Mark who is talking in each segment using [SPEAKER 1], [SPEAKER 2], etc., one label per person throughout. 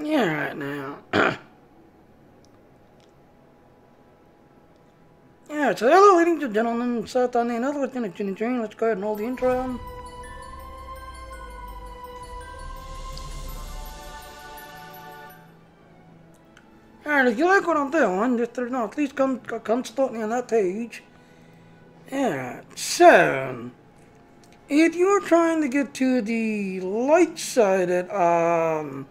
[SPEAKER 1] Yeah, right now. Yeah, so hello ladies and gentlemen, Seth on the another Lieutenant Jenny Jane. Let's go ahead and roll the intro. Alright, if you like what I'm doing, just at least come support me on that page. Yeah, so if you're trying to get to the light side of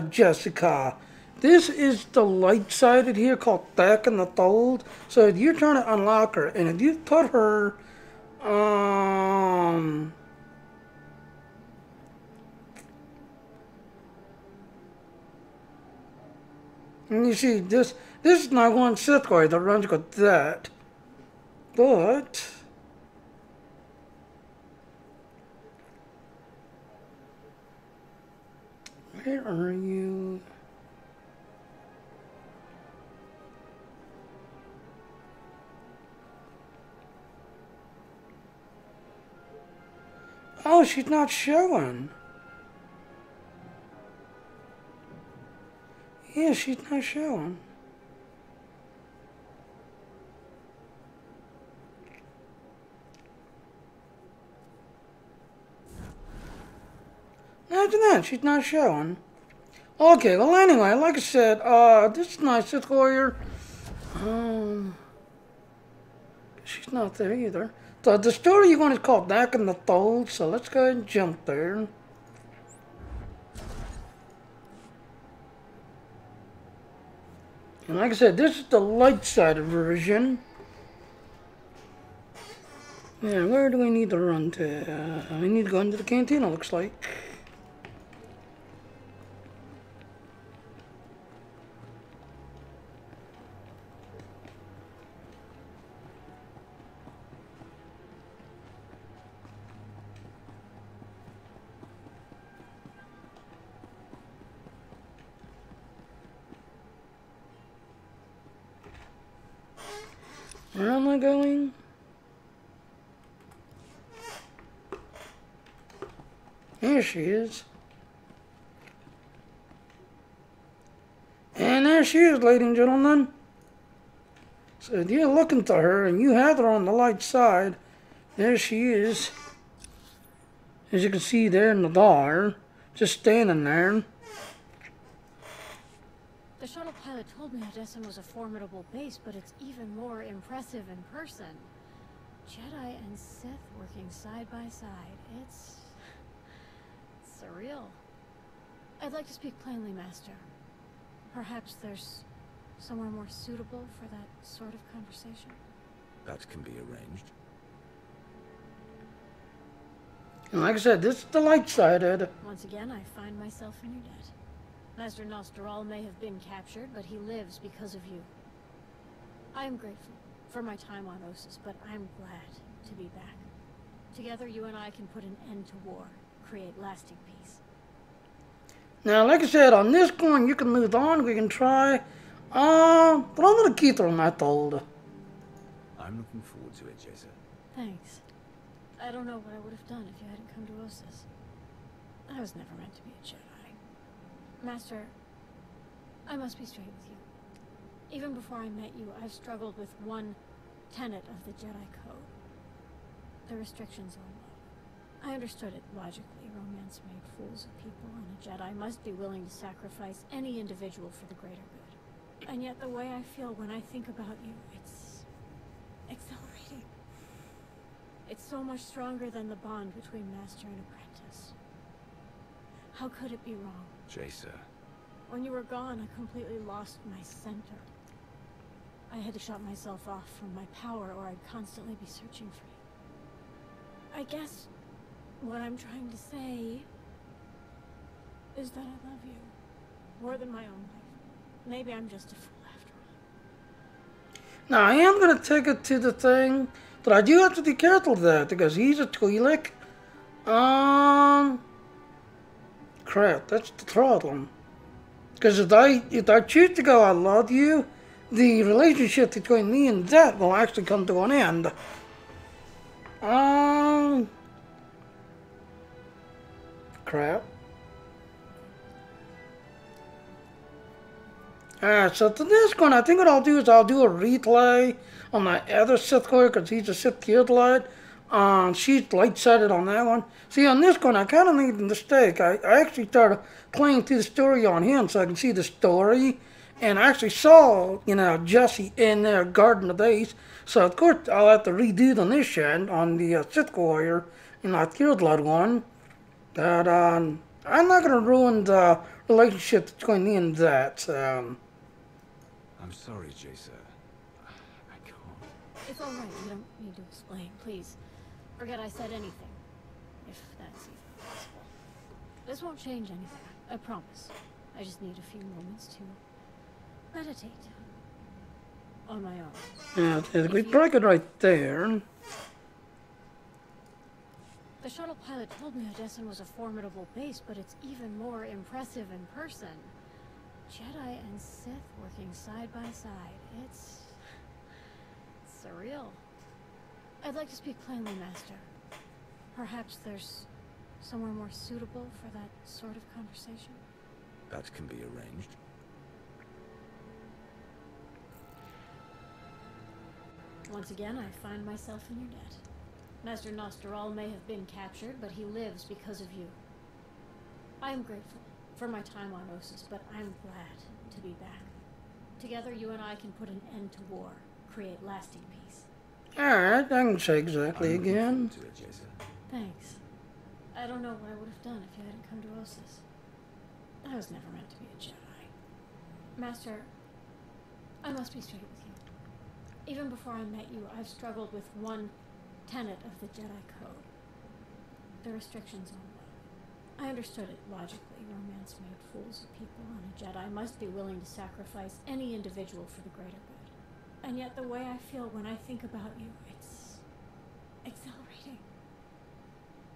[SPEAKER 1] Jessica, this is the light sided here called Back in the Fold. So if you're trying to unlock her, and if you put her, and you see this is not one Sith guy that runs with that, but where are you? Oh, she's not showing. Yeah, she's not showing. Imagine that, she's not showing. Okay, well anyway, like I said, this is my Sith warrior. She's not there either. So the story you want is called Back in the Fold, so let's go ahead and jump there. And like I said, this is the light-sided version. Yeah, where do we need to run to? We need to go into the cantina, looks like. Where am I going? Here she is. And there she is, ladies and gentlemen. So if you're looking to her and you have her on the light side, there she is. As you can see there in the bar, just standing there.
[SPEAKER 2] The shuttle pilot told me Odessa was a formidable base, but it's even more impressive in person. Jedi and Sith working side by side. It's surreal. I'd like to speak plainly, Master. Perhaps there's somewhere more suitable for that sort of conversation.
[SPEAKER 3] That can be arranged.
[SPEAKER 1] And like I said, this is the light side, Ed.
[SPEAKER 2] Once again, I find myself in your debt. Master Nostral may have been captured, but he lives because of you. I am grateful for my time on Ossus, but I'm glad to be back. Together, you and I can put an end to war, create lasting peace.
[SPEAKER 1] Now, like I said, on this coin, you can move on, we can try. But I'm going to keep her on that fold.
[SPEAKER 3] I'm looking forward to it, Jaesa.
[SPEAKER 2] Thanks. I don't know what I would have done if you hadn't come to Ossus. I was never meant to be a Jedi. Master, I must be straight with you. Even before I met you, I've struggled with one tenet of the Jedi Code. The restrictions on love. I understood it logically. Romance made fools of people, and a Jedi must be willing to sacrifice any individual for the greater good. And yet the way I feel when I think about you, it's exhilarating. It's so much stronger than the bond between master and apprentice. How could it be wrong?
[SPEAKER 3] Jaesa.
[SPEAKER 2] When you were gone, I completely lost my center. I had to shut myself off from my power, or I'd constantly be searching for you. I guess what I'm trying to say is that I love you more than my own life. Maybe I'm just a fool after all.
[SPEAKER 1] Now, I am going to take it to the thing, but I do have to be careful of that, because he's a Twi'lek. Crap, that's the problem. Because if I choose to go, I love you, the relationship between me and that will actually come to an end. Crap. Alright, so to this one, I think what I'll do is I'll do a replay on my other Sith Warrior because he's a Sith Guild Light. She's light-sided on that one. See, on this one, I kind of made a mistake. I actually started playing through the story on him so I can see the story. And I actually saw, Jesse in their Garden of Days. So, of course, I'll have to redo on this end on the Sith Warrior in that Guild Light one. But I'm not going to ruin the relationship that's going to end that.
[SPEAKER 3] I'm sorry, Jaesa. I can't.
[SPEAKER 2] It's all right. You don't need to explain. Please, forget I said anything. If that's even possible. This won't change anything. I promise. I just need a few moments to meditate. On my own.
[SPEAKER 1] Yeah, we break it right there.
[SPEAKER 2] The shuttle pilot told me Odessen was a formidable base, but it's even more impressive in person. Jedi and Sith working side by side. It's surreal. I'd like to speak plainly, Master. Perhaps there's somewhere more suitable for that sort of conversation?
[SPEAKER 3] That can be arranged.
[SPEAKER 2] Once again, I find myself in your debt. Master Nosteral may have been captured, but he lives because of you. I am grateful for my time on Ossus, but I'm glad to be back. Together, you and I can put an end to war, create lasting peace.
[SPEAKER 1] Alright, I can say exactly
[SPEAKER 3] I'm looking
[SPEAKER 1] again.
[SPEAKER 3] forward to it, Jaesa.
[SPEAKER 2] Thanks. I don't know what I would have done if you hadn't come to Ossus. I was never meant to be a Jedi. Master, I must be straight with you. Even before I met you, I've struggled with one tenet of the Jedi Code. The restrictions on love. I understood it logically. Romance made fools of people, and a Jedi must be willing to sacrifice any individual for the greater good. And yet the way I feel when I think about you, it's exhilarating.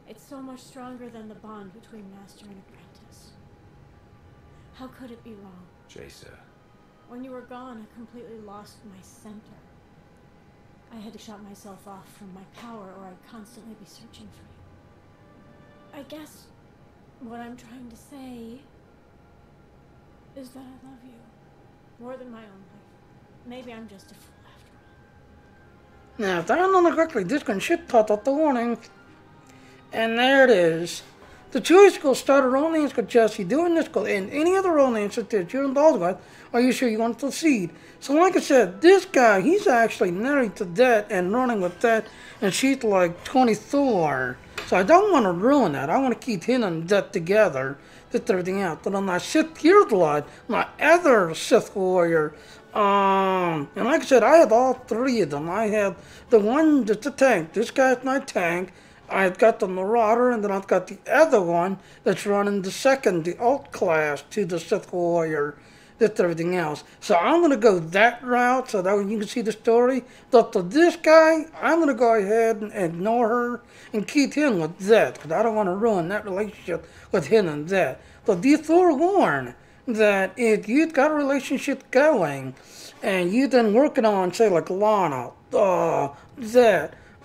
[SPEAKER 2] It's so much stronger than the bond between master and apprentice. How could it be wrong?
[SPEAKER 3] Jaesa.
[SPEAKER 2] When you were gone, I completely lost my center. I had to shut myself off from my power, or I'd constantly be searching for you. I guess what I'm trying to say is that I love you more than my own life. Maybe I'm just a fool after all.
[SPEAKER 1] Now, if I remember correctly, this one should pop up the warning. And there it is. The choice will start a romance with Jesse doing this goal and any other romance that you're involved with. Are you sure you want to proceed? So like I said, this guy, he's actually married to that and running with that, and she's like 24. So I don't want to ruin that. I want to keep him and that together, get everything out. But on my Sith Guild Light, my other Sith Warrior, and like I said, I have all three of them. I have the one that's a tank. This guy's my tank. I've got the Marauder, and then I've got the other one that's running the alt class to the Sith Warrior, that's everything else. So I'm going to go that route so that you can see the story. But to this guy, I'm going to go ahead and ignore her and keep him with that, because I don't want to ruin that relationship with him and that. But be forewarned that if you've got a relationship going, and you've been working on, say, like Lana,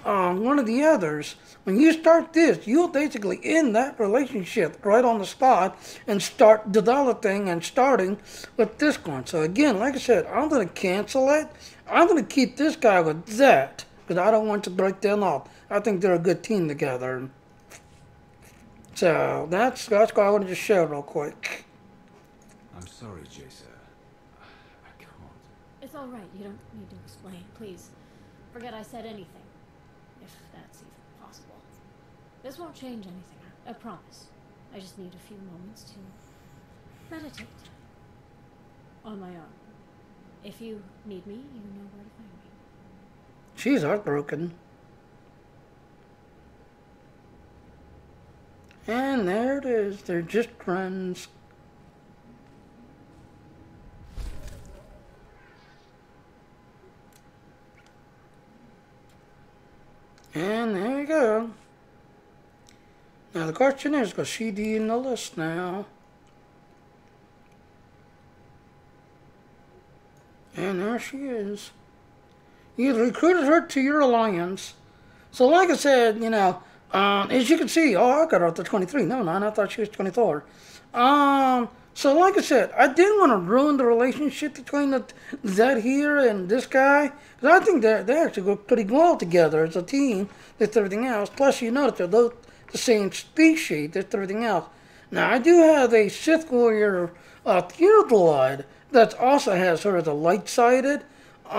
[SPEAKER 1] one of the others, when you start this, you'll basically end that relationship right on the spot and start developing and starting with this one. So again, like I said, I'm going to cancel it. I'm going to keep this guy with that because I don't want to break them up. I think they're a good team together. So that's what I wanted to share real quick.
[SPEAKER 3] I'm sorry, Jaesa. I can't.
[SPEAKER 2] It's all right. You don't need to explain. Please, forget I said anything. If that's even possible. This won't change anything, I promise. I just need a few moments to meditate. On my own. If you need me, you know where to find me.
[SPEAKER 1] She's heartbroken. And there it is. They're just friends. And there you go. Now the question is, was she in the list now? And there she is. You recruited her to your alliance. So like I said, as you can see, I got her up to 23. No, I thought she was 24. So, like I said, I didn't want to ruin the relationship between that here and this guy. Because I think they actually go pretty well together as a team. That's everything else. Plus, you know that they're both the same species. That's everything else. Now, I do have a Sith warrior Theodolite that also has her as a light-sided. So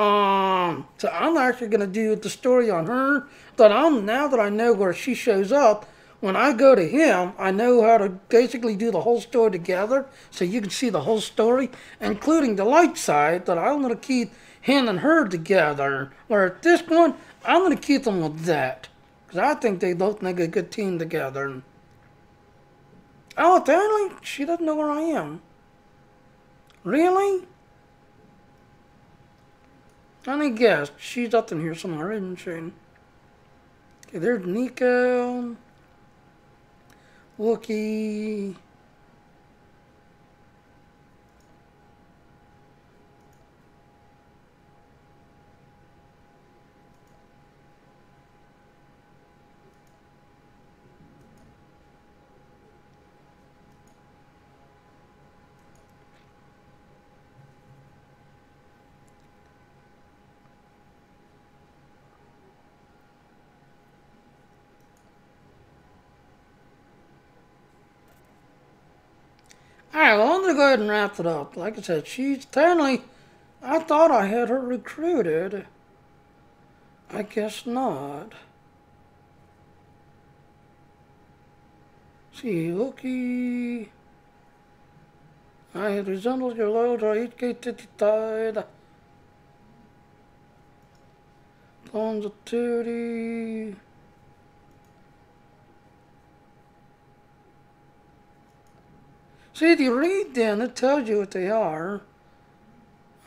[SPEAKER 1] I'm actually going to do the story on her. But now that I know where she shows up, when I go to him, I know how to basically do the whole story together, so you can see the whole story, including the light side, that I'm going to keep him and her together. Where at this point, I'm going to keep them with that. Because I think they both make a good team together. Oh, apparently, she doesn't know where I am. Really? Let me guess. She's up in here somewhere, isn't she? Okay, there's Nico. Wookie. Alright, well, I'm going to go ahead and wrap it up. Like I said, she's apparently, I thought I had her recruited. I guess not. See, Wookie. I resemble your load or each gate that you died. Bones of duty. See, if you read them, it tells you what they are.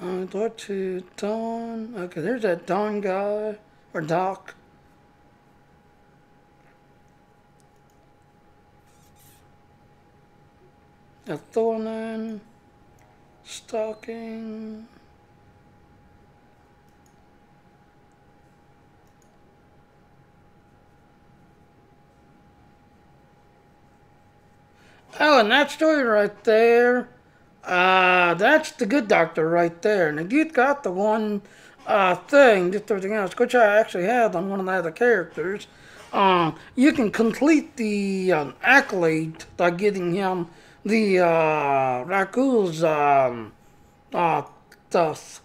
[SPEAKER 1] Go to Don. Okay, there's that Don guy, or Doc. A Thornan. Stalking. Oh, and that story right there, that's the good doctor right there. And you got the one thing, just everything else, which I actually have on one of the other characters. You can complete the accolade by getting him the Raku's stuff.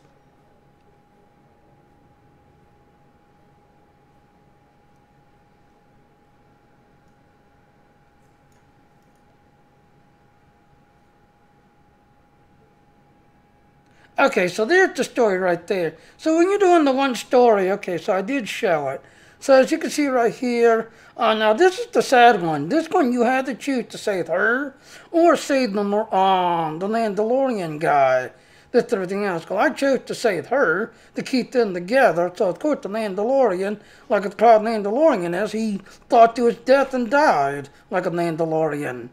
[SPEAKER 1] Okay, so there's the story right there. So when you're doing the one story, okay, so I did show it. So as you can see right here, now this is the sad one. This one you had to choose to save her or save the Mandalorian guy. That's everything else. Well, I chose to save her to keep them together. So of course the Mandalorian, like a proud Mandalorian is, he fought to his death and died like a Mandalorian.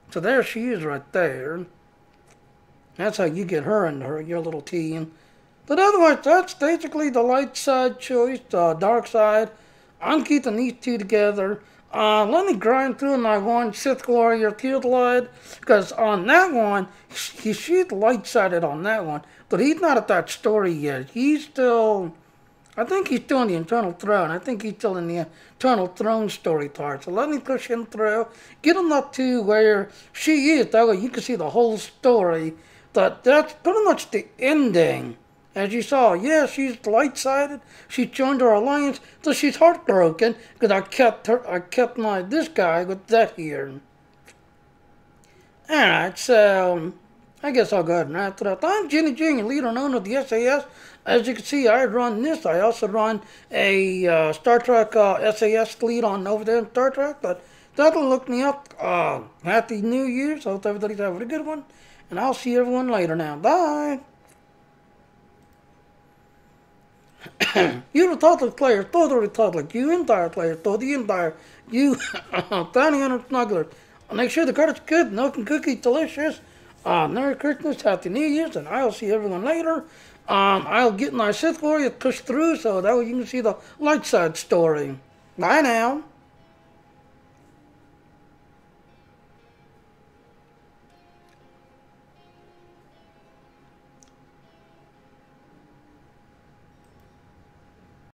[SPEAKER 1] So there she is right there. That's how you get her into your little team. But otherwise, that's basically the light side choice, the dark side. I'm keeping these two together. Let me grind through my one Sith Warrior Theodolite, because on that one, she's light-sided on that one, but he's not at that story yet. He's still, I think he's still in the Eternal Throne. I think he's still in the Eternal Throne story part. So let me push him through, get him up to where she is. That way you can see the whole story. But that's pretty much the ending. As you saw, yeah, she's light-sided. She joined our alliance, so she's heartbroken because I kept this guy with that here. Alright, so I guess I'll go ahead and wrap it up. I'm Jenny Jing, leader and owner of the SAS. As you can see, I run this. I also run a Star Trek SAS fleet on over there in Star Trek. But that'll look me up. Happy New Year's. Hope everybody's having a good one. And I'll see everyone later now. Bye. You Republic players, to the Republic. You Empire players, to the Empire. You Bounty Hunter Smugglers. Make sure the credit's good, milk and cookies delicious. Merry Christmas, Happy New Year's, and I'll see everyone later. I'll get my Sith Warrior pushed through so that way you can see the light side story. Bye now.